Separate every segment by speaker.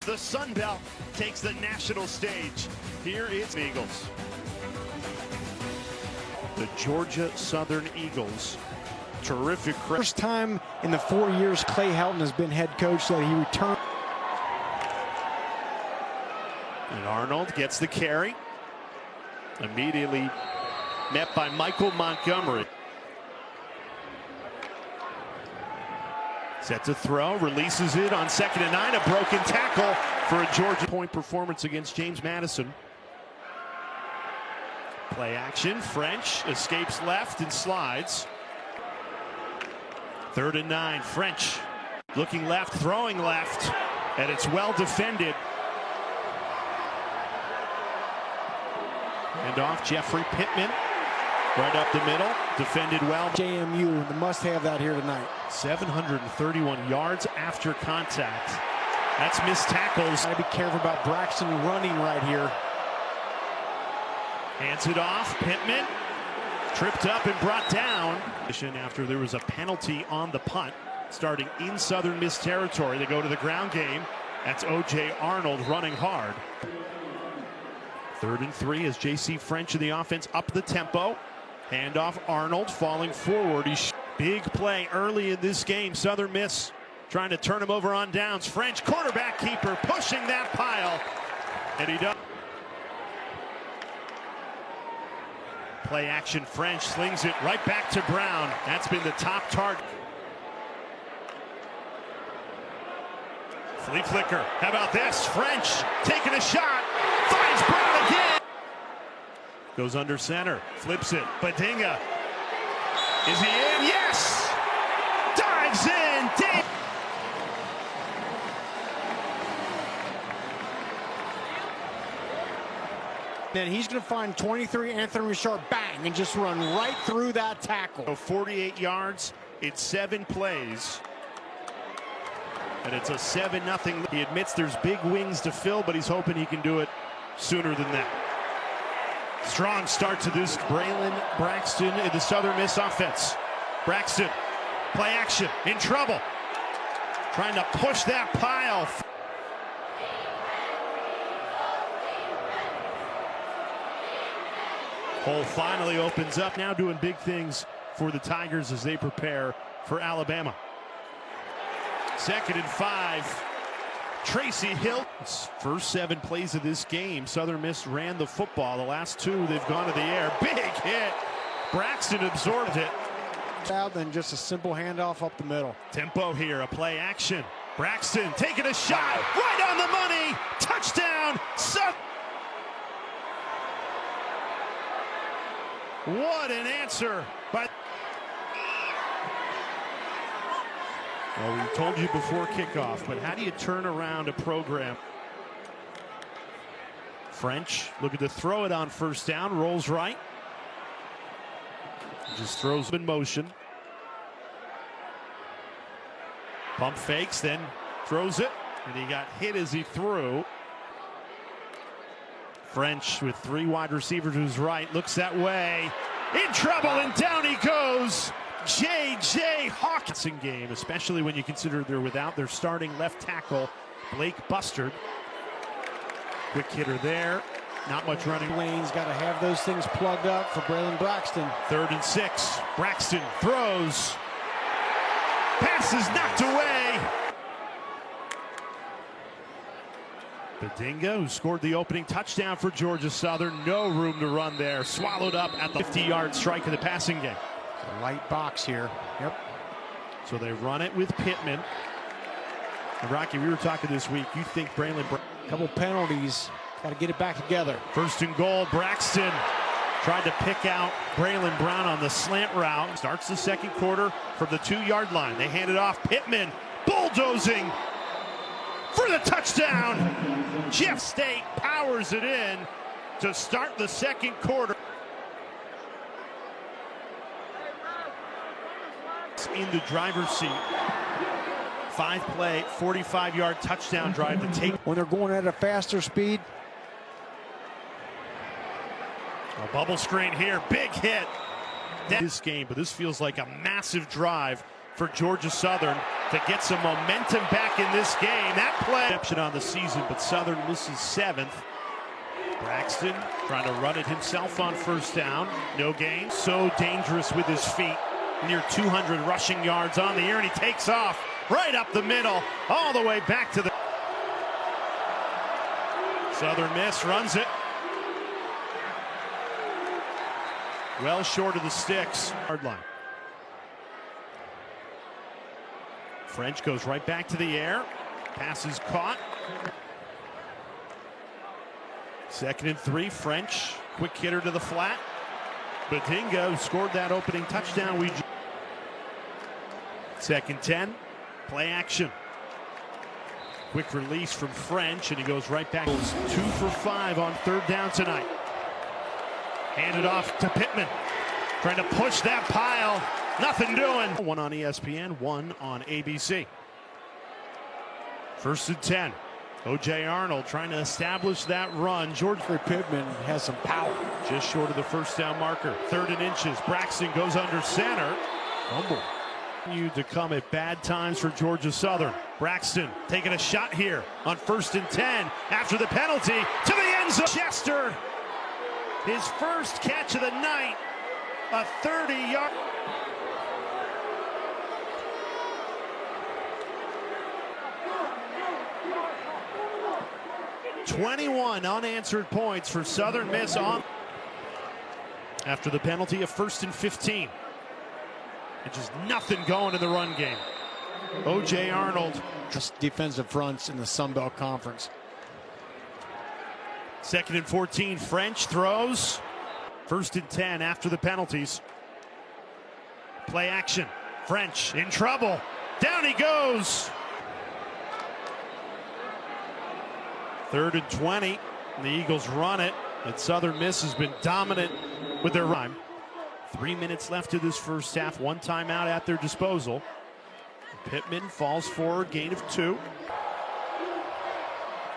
Speaker 1: The Sun Belt takes the national stage. Here it's Eagles. The Georgia Southern Eagles. Terrific.
Speaker 2: First time in the 4 years Clay Helton has been head coach that he returned.
Speaker 1: And Arnold gets the carry. Immediately met by Michael Montgomery. Set to throw, releases it on 2nd and 9. A broken tackle for a Georgia point performance against James Madison. Play action, French escapes left and slides. 3rd and 9, French looking left, throwing left, and it's well defended. And off Jeffery Pittman, right up the middle, defended well.
Speaker 2: JMU, the must-have that here tonight.
Speaker 1: 731 yards after contact. That's missed tackles.
Speaker 2: Gotta be careful about Braxton running right here.
Speaker 1: Hands it off, Pittman tripped up and brought down. After there was a penalty on the punt, starting in Southern Miss territory. They go to the ground game. That's O.J. Arnold running hard. 3rd and 3 as J.C. French in the offense up the tempo. Handoff, Arnold falling forward. Big play early in this game. Southern Miss trying to turn him over on downs. French quarterback keeper pushing that pile. And he does. Play action, French slings it right back to Brown. That's been the top target. Flea flicker. How about this? French taking a shot. Finds Brown again. Goes under center. Flips it. Badinga. Is he in? Yes! Dives in. Dave.
Speaker 2: Then he's going to find 23 Anthony Sharp, bang, and just run right through that tackle.
Speaker 1: 48 yards. It's 7 plays. And it's a 7-0. He admits there's big wings to fill, but he's hoping he can do it sooner than that. Strong start to this. Braylon Braxton in the Southern Miss offense. Braxton, play action, in trouble. Trying to push that pile. Hole finally opens up. Now doing big things for the Tigers as they prepare for Alabama. 2nd and 5. Tracy Hill. First 7 plays of this game, Southern Miss ran the football. The last 2, they've gone to the air. Big hit. Braxton absorbed it.
Speaker 2: Then just a simple handoff up the middle.
Speaker 1: Tempo here, a play action. Braxton taking a shot. Right on the money. Touchdown. What an answer. But well, we told you before kickoff, but how do you turn around a program? French looking to throw it on 1st down, rolls right. Just throws in motion. Pump fakes, then throws it, and he got hit as he threw. French with 3 wide receivers to his right, looks that way. In trouble, and down he goes. J.J. Hawkinson game, especially when you consider they're without their starting left tackle, Blake Bustard. Quick hitter there. Not much running.
Speaker 2: Lane's got to have those things plugged up for Braylon Braxton.
Speaker 1: 3rd and 6. Braxton throws. Pass is knocked away. Badinga, who scored the opening touchdown for Georgia Southern. No room to run there. Swallowed up at the 50-yard strike of the passing game.
Speaker 2: A light box here. Yep.
Speaker 1: So they run it with Pittman. And Rocky, we were talking this week. You think Braylon...
Speaker 2: A couple penalties. Got to get it back together.
Speaker 1: 1st and goal. Braxton tried to pick out Braylon Brown on the slant route. Starts the 2nd quarter from the 2-yard line. They hand it off. Pittman bulldozing for the touchdown. Jeff State powers it in to start the 2nd quarter. In the driver's seat. 5-play, 45-yard touchdown drive to take.
Speaker 2: When they're going at a faster speed.
Speaker 1: A bubble screen here, big hit. This game, but this feels like a massive drive for Georgia Southern to get some momentum back in this game. That play exception on the season, but Southern misses 7th. Braxton trying to run it himself on first down. No gain. So dangerous with his feet. Near 200 rushing yards on the year, and he takes off right up the middle, all the way back to the Southern Miss runs it. Well short of the sticks. Hard line. French goes right back to the air. Pass is caught. 2nd and 3. French, quick hitter to the flat. Badinga scored that opening touchdown. 2nd 10. Play action. Quick release from French, and he goes right back. 2 for 5 on 3rd down tonight. Handed off to Pittman. Trying to push that pile. Nothing doing. One on ESPN, one on ABC. 1st and 10. O.J. Arnold trying to establish that run.
Speaker 2: Jeffery Pittman has some power.
Speaker 1: Just short of the first down marker. 3rd and inches. Braxton goes under center. Fumble. Continued to come at bad times for Georgia Southern. Braxton taking a shot here on 1st and 10 after the penalty to the end zone. Chester, his first catch of the night, a 30-yard. .21 unanswered points for Southern Miss on after the penalty of 1st and 15. And just nothing going in the run game. O.J. Arnold.
Speaker 2: Just defensive fronts in the Sun Belt Conference.
Speaker 1: 2nd and 14. French throws. 1st and 10 after the penalties. Play action. French in trouble. Down he goes. 3rd and 20. And the Eagles run it. And Southern Miss has been dominant with their run. 3 minutes left of this first half. 1 timeout at their disposal. Pittman falls forward, gain of 2.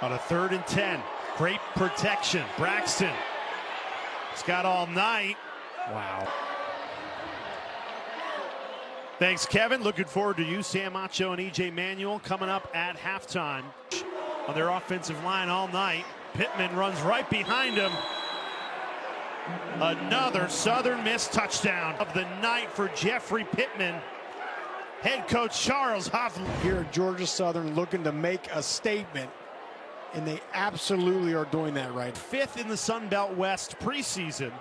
Speaker 1: On a 3rd and 10. Great protection. Braxton. He's got all night.
Speaker 2: Wow.
Speaker 1: Thanks, Kevin. Looking forward to you, Sam Macho and E.J. Manuel coming up at halftime on their offensive line all night. Pittman runs right behind him. Another Southern Miss touchdown of the night for Jeffery Pittman. Head coach Charles Hoffman.
Speaker 2: Here at Georgia Southern looking to make a statement, and they absolutely are doing that right.
Speaker 1: 5th in the Sun Belt West preseason,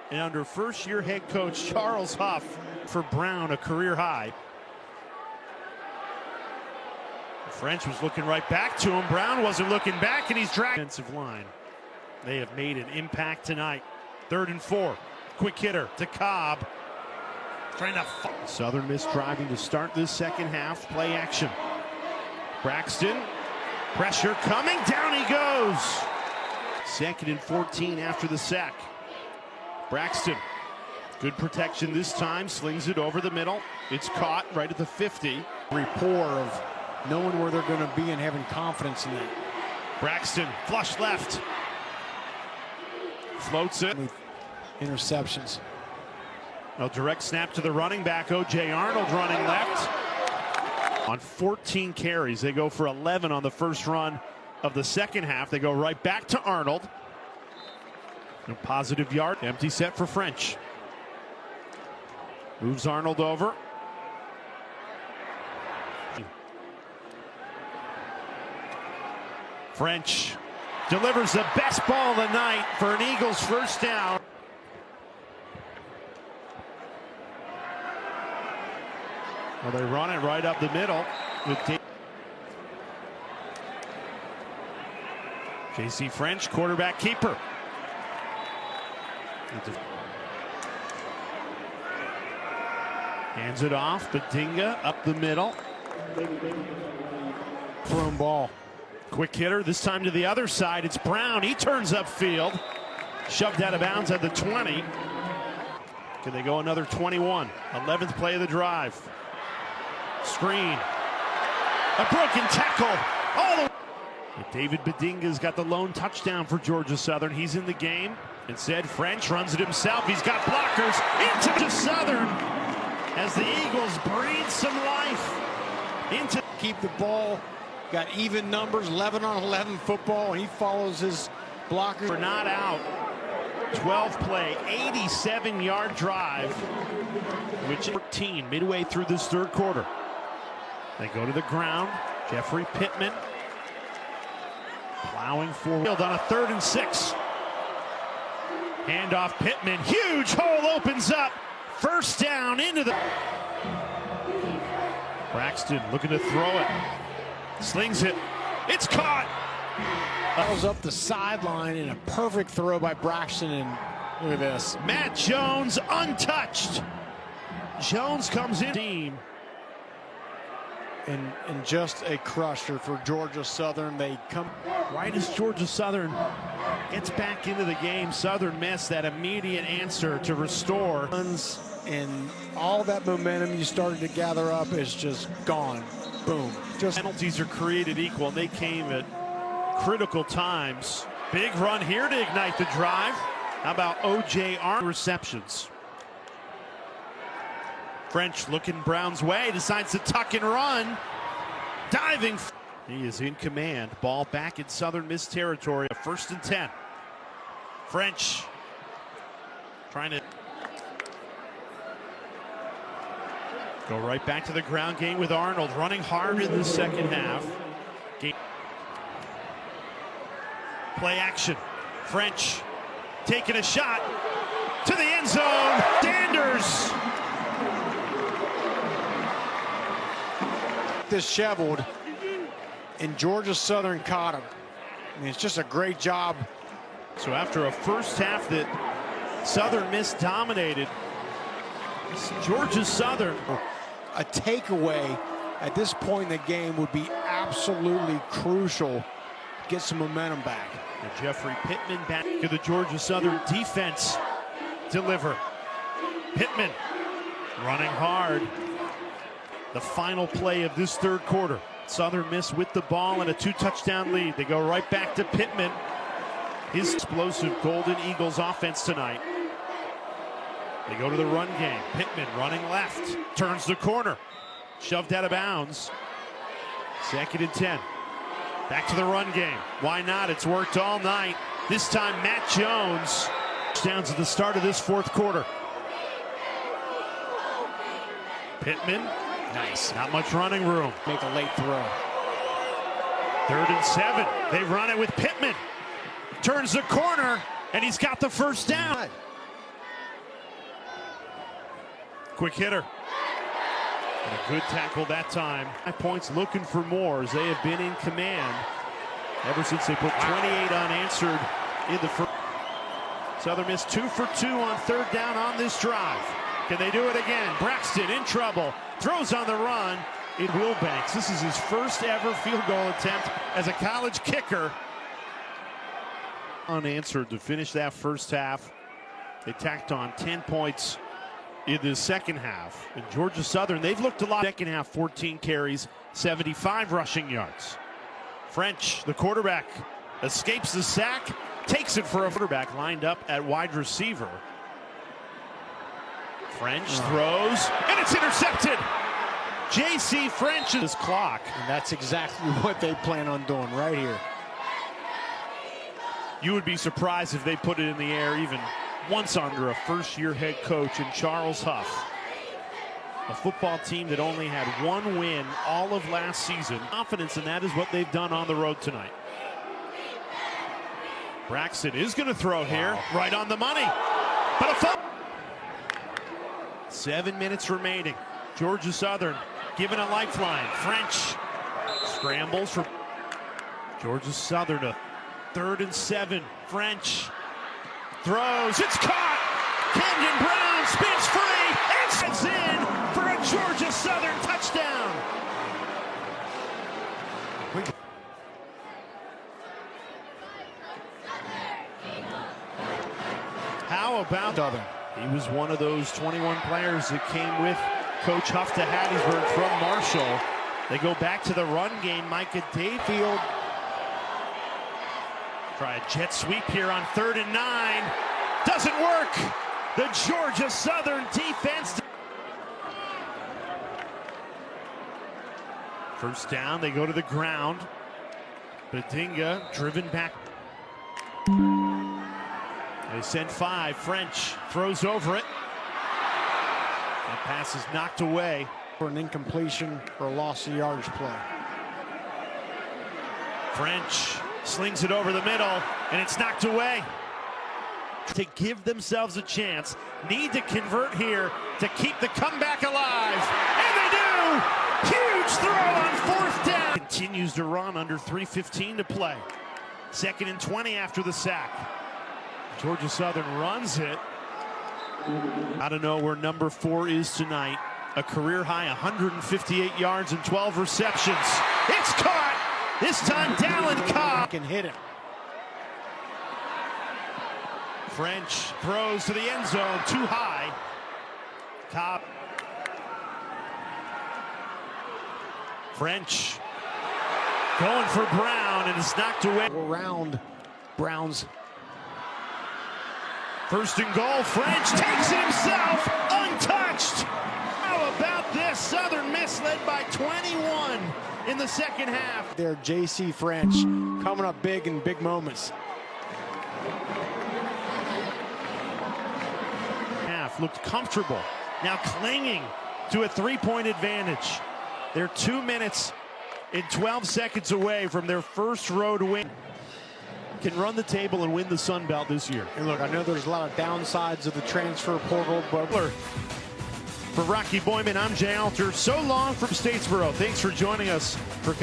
Speaker 1: and under first-year head coach Charles Huff for Brown, a career high. French was looking right back to him. Brown wasn't looking back, and he's dragged. Defensive line. They have made an impact tonight. 3rd and 4. Quick hitter to Cobb. Trying to Southern Miss driving to start this second half. Play action. Braxton. Pressure coming. Down he goes. 2nd and 14 after the sack. Braxton. Good protection this time. Slings it over the middle. It's caught right at the 50.
Speaker 2: Rapport of knowing where they're going to be and having confidence in that.
Speaker 1: Braxton. Flush left. Floats it.
Speaker 2: Interceptions.
Speaker 1: A direct snap to the running back. O.J. Arnold running left. On 14 carries, they go for 11 on the first run of the second half. They go right back to Arnold. A positive yard. Empty set for French. Moves Arnold over. French delivers the best ball of the night for an Eagles first down. Well, they run it right up the middle with J.C. French, quarterback keeper. Hands it off. Badinga up the middle.
Speaker 2: Thrown ball.
Speaker 1: Quick hitter, this time to the other side. It's Brown. He turns upfield. Shoved out of bounds at the 20. Can they go another 21? 11th play of the drive. Screen. A broken tackle. All the David Badinga's got the lone touchdown for Georgia Southern. He's in the game. Instead, French runs it himself. He's got blockers into Southern. as the Eagles breathe some life into.
Speaker 2: Keep the ball, got even numbers, 11 on 11 football, and he follows his blockers.
Speaker 1: We're not out. 12 play, 87-yard drive, which 14 midway through this third quarter. They go to the ground. Jeffery Pittman plowing forward on a 3rd and 6. Handoff Pittman, huge hole opens up. First down into the. Braxton looking to throw it. Slings it. It's caught.
Speaker 2: Falls up the sideline in a perfect throw by Braxton, and look at this.
Speaker 1: Matt Jones untouched. Jones comes in. Team.
Speaker 2: And just a crusher for Georgia Southern. They come
Speaker 1: right as Georgia Southern gets back into the game. Southern Miss, that immediate answer to restore.
Speaker 2: And all that momentum you started to gather up is just gone. Boom. Just
Speaker 1: penalties are created equal, and they came at critical times. Big run here to ignite the drive. How about O.J. Arnold receptions? French looking Brown's way, decides to tuck and run. Diving. He is in command. Ball back in Southern Miss territory. 1st and 10. French trying to go right back to the ground game with Arnold running hard in the second half. Play action. French taking a shot to the end zone. Sanders.
Speaker 2: disheveled, and Georgia Southern caught him. I mean, it's just a great job.
Speaker 1: So after a first half that Southern Miss dominated, Georgia Southern.
Speaker 2: A takeaway at this point in the game would be absolutely crucial. Get some momentum back.
Speaker 1: And Jeffery Pittman back to the Georgia Southern defense. Deliver. Pittman running hard. The final play of this third quarter. Southern Miss with the ball and a 2-touchdown lead. They go right back to Pittman. His explosive Golden Eagles offense tonight. They go to the run game. Pittman running left. Turns the corner. Shoved out of bounds. 2nd and 10. Back to the run game. Why not? It's worked all night. This time Matt Jones. Touchdowns at the start of this fourth quarter. Pittman. Nice. Not much running room.
Speaker 2: Make a late throw.
Speaker 1: 3rd and 7. They run it with Pittman. Turns the corner, and he's got the first down. Quick hitter. And a good tackle that time. 5 points, looking for more as they have been in command ever since they put 28 unanswered in the first. Southern Miss 2 for 2 on 3rd down on this drive. Can they do it again? Braxton in trouble. Throws on the run. In Wilbanks. This is his first ever field goal attempt as a college kicker. Unanswered to finish that first half. They tacked on 10 points in the second half. And Georgia Southern, they've looked a lot. Second half, 14 carries, 75 rushing yards. French, the quarterback, escapes the sack, takes it for a quarterback lined up at wide receiver. French throws, and it's intercepted. J.C. French is clock.
Speaker 2: And that's exactly what they plan on doing right here.
Speaker 1: You would be surprised if they put it in the air even once under a first-year head coach in Charles Huff. A football team that only had 1 win all of last season. Confidence in that is what they've done on the road tonight. Braxton is going to throw here, right on the money. But a foul. 7 minutes remaining. Georgia Southern given a lifeline. French scrambles for Georgia Southern. A 3rd and 7. French throws. It's caught. Camden Brown spins free and sends in for a Georgia Southern touchdown. How about
Speaker 2: Southern?
Speaker 1: He was one of those 21 players that came with Coach Huff to Hattiesburg from Marshall. They go back to the run game. Micah Dayfield. Try a jet sweep here on 3rd and 9. Doesn't work. The Georgia Southern defense. First down, they go to the ground. Badinga driven back. They send 5. French throws over it. That pass is knocked away.
Speaker 2: For an incompletion or a loss of yardage play.
Speaker 1: French slings it over the middle, and it's knocked away. To give themselves a chance, need to convert here to keep the comeback alive, and they do! Huge throw on 4th down. Continues to run under 3:15 to play. 2nd and 20 after the sack. Georgia Southern runs it. I don't know where number 4 is tonight. A career high 158 yards and 12 receptions. It's caught! This time Dallin Cobb
Speaker 2: can hit him.
Speaker 1: French throws to the end zone, too high. Cobb. French going for Brown, and it's knocked away.
Speaker 2: Around Brown's.
Speaker 1: 1st and goal. French takes it himself, untouched. How about this? Southern Miss led by 21 in the 2nd half.
Speaker 2: There, J.C. French coming up big in big moments.
Speaker 1: Half looked comfortable, now clinging to a 3-point advantage. They're 2 minutes and 12 seconds away from their first road win. Can run the table and win the Sun Belt this year.
Speaker 2: And look, I know there's a lot of downsides of the transfer portal, but
Speaker 1: for Rocky Boyman, I'm Jay Alter. So long from Statesboro. Thanks for joining us for